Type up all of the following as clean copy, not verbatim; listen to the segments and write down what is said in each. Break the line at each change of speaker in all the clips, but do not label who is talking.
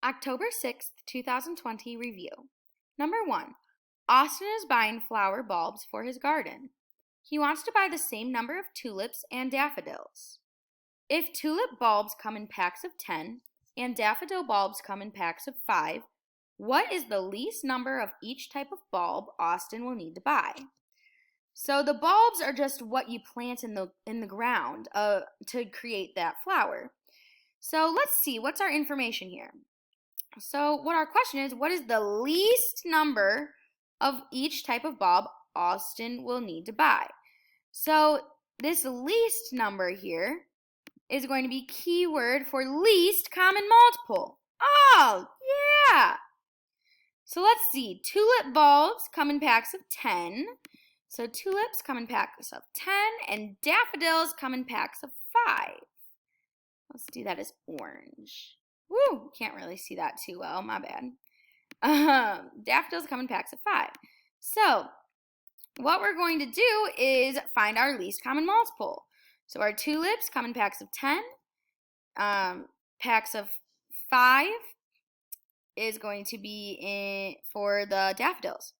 October 6th, 2020 review. Number 1. Austin is buying flower bulbs for his garden. He wants to buy the same number of tulips and daffodils. If tulip bulbs come in packs of 10 and daffodil bulbs come in packs of 5, what is the least number of each type of bulb Austin will need to buy? So the bulbs are just what you plant in the ground to create that flower. So let's see, what's our information here? So what our question is, what is the least number of each type of bulb Austin will need to buy? So this least number here is going to be keyword for least common multiple. Oh, yeah. So let's see, tulip bulbs come in packs of 10. So tulips come in packs of 10 and daffodils come in packs of 5. Let's do that as orange. Woo, can't really see that too well, my bad. Daffodils come in packs of 5. So what we're going to do is find our least common multiple. So our tulips come in packs of 10. Packs of 5 is going to be for the daffodils.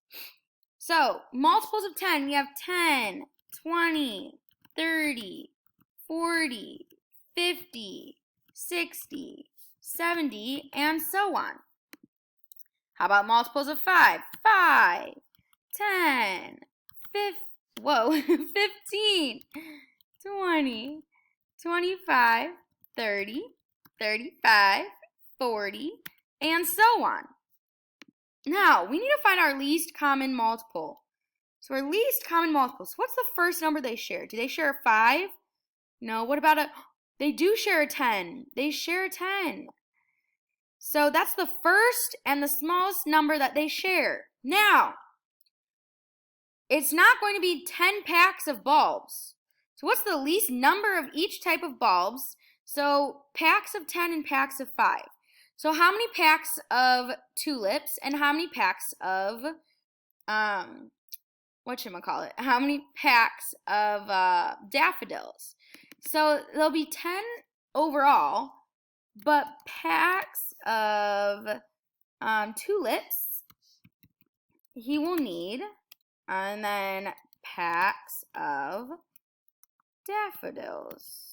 So multiples of 10, we have 10, 20, 30, 40, 50, 60, 70, and so on. How about multiples of 5? 5, 10, 15, 20, 25, 30, 35, 40, and so on. Now, we need to find our least common multiple. So our least common multiple. So what's the first number they share? Do they share a 5? No. What about they do share a 10. They share a 10. So that's the first and the smallest number that they share. Now, it's not going to be 10 packs of bulbs. So what's the least number of each type of bulbs? So packs of 10 and packs of 5. So how many packs of tulips and how many packs of, how many packs of daffodils? So there'll be 10 overall, but packs of tulips he will need, and then packs of daffodils.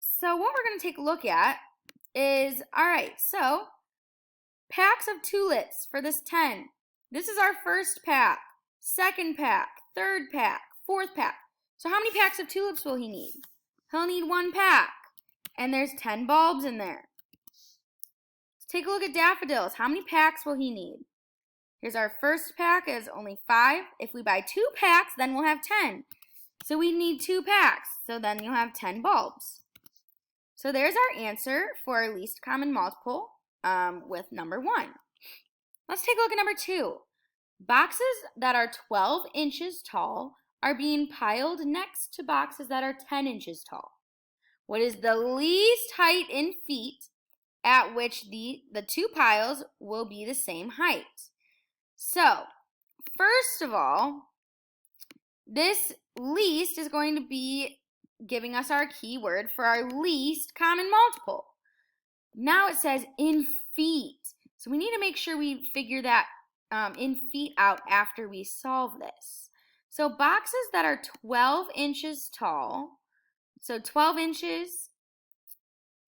So what we're going to take a look at is, alright, so packs of tulips for this 10. This is our first pack, second pack, third pack, fourth pack. So how many packs of tulips will he need? He'll need 1 pack, and there's 10 bulbs in there. Let's take a look at daffodils. How many packs will he need? Here's our first pack, is only 5. If we buy 2 packs, then we'll have 10. So we need 2 packs, so then you'll have 10 bulbs. So there's our answer for our least common multiple with number 1. Let's take a look at number 2. Boxes that are 12 inches tall are being piled next to boxes that are 10 inches tall. What is the least height in feet at which the 2 piles will be the same height? So, first of all, this least is going to be giving us our keyword for our least common multiple. Now it says in feet. So we need to make sure we figure that in feet out after we solve this. So boxes that are 12 inches tall, so 12 inches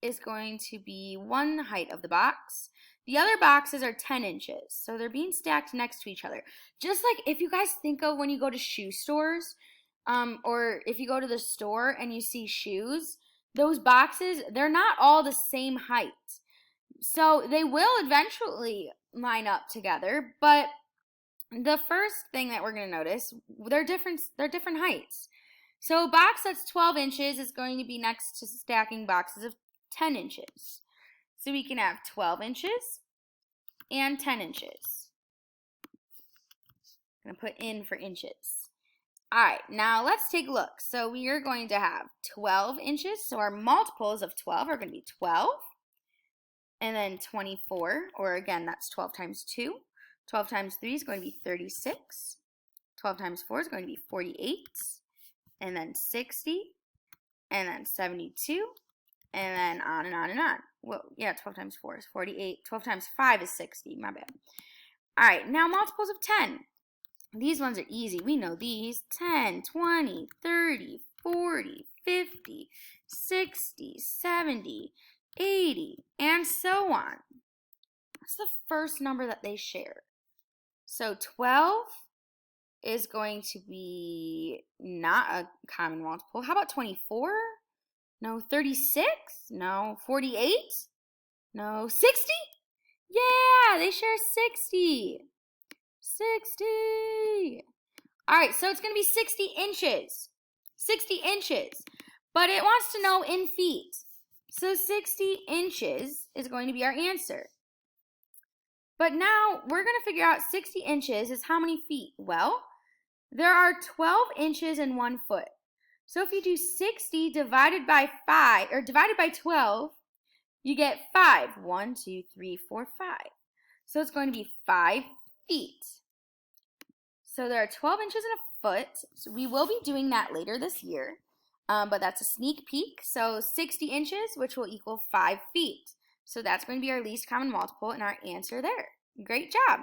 is going to be one height of the box. The other boxes are 10 inches, so they're being stacked next to each other. Just like if you guys think of when you go to shoe stores, or if you go to the store and you see shoes, those boxes, they're not all the same height. So they will eventually line up together, but the first thing that we're going to notice, they're different heights. So a box that's 12 inches is going to be next to stacking boxes of 10 inches. So we can have 12 inches and 10 inches. I'm going to put in for inches. All right, now let's take a look. So we are going to have 12 inches. So our multiples of 12 are going to be 12. And then 24, or again, that's 12 times 2. 12 times 3 is going to be 36. 12 times 4 is going to be 48. And then 60. And then 72. and then on and on and on. Well, yeah, 12 times 4 is 48. 12 times 5 is 60. My bad. All right, now multiples of 10. These ones are easy. We know these. 10, 20, 30, 40, 50, 60, 70, 80, and so on. What's the first number that they share? So 12 is going to be not a common multiple. How about 24? No. 36? No. 48? No. 60? Yeah, they share 60. 60. All right, so it's going to be 60 inches. 60 inches. But it wants to know in feet. So 60 inches is going to be our answer. But now we're going to figure out 60 inches is how many feet? Well, there are 12 inches in 1 foot. So if you do 60 divided by 5, or divided by 12, you get 5. 1, 2, 3, 4, 5. So it's going to be 5 feet. So there are 12 inches in a foot. So we will be doing that later this year, but that's a sneak peek. So 60 inches, which will equal 5 feet. So that's going to be our least common multiple and our answer there. Great job.